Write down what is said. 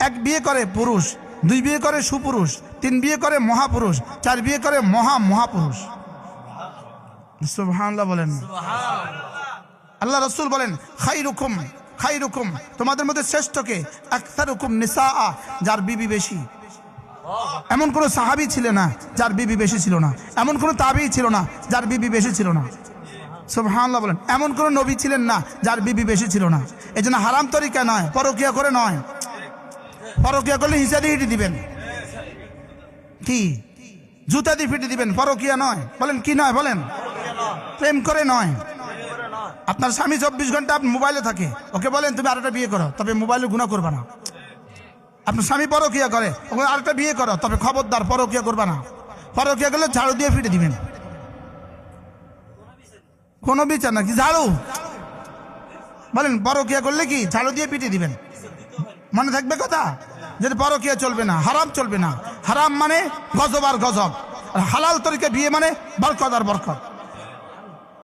এক বিয়ে করে পুরুষ, 2 বিয়ে করে সুপুরুষ, 3 বিয়ে করে মহাপুরুষ, 4 বিয়ে করে মহাপুরুষ। সুবহানাল্লাহ বলেন। আল্লাহ রাসূল বলেন খাইরুকুম, তোমাদের মধ্যে শ্রেষ্ঠকে আকসারুকুম নিসাআ, যার বিবি বেশি। এমন কোন সাহাবী ছিল না যার বিবি বেশি ছিল না, এমন কোন তাবেঈ ছিল না যার বিবি বেশি ছিল না। সুবহানাল্লাহ বলেন। এমন কোন নবী ছিলেন না যার বিবি বেশি ছিল না। এজন্য হারাম তরিকা নয়, পরকিয়া করে নয়। পরকিয়া করলে হিসাবে হিটি দিবেন, কি জুতা দিয়ে ফিটে দিবেন, পরকিয়া নয়। বলেন কি নয়? বলেন প্রেম করে নয়। আপনার স্বামী 24 ঘন্টা মোবাইলে থাকে, ওকে বলেন তুমি আরেকটা বিয়ে করো, তবে মোবাইলে গুনাহ করবে না। আপনার স্বামী পরকিয়া করে, ওকে আরেকটা বিয়ে করো, তবে খবরদার পরকিয়া করবে না। পরকিয়া করলে ঝাড়ু দিয়ে ফিটে দিবেন। কোন বিচার নাকি ঝাড়ু? বলেন পরকিয়া করলে কি ঝাড়ু দিয়ে পিটে দিবেন? মনে থাকবে কথা, যদি পরকিয়া চলবে না, হারাম চলবে না। হারাম মানে গজব আর গজব, আর হালাল তরিকা বিয়ে মানে বরকত আর বরকত।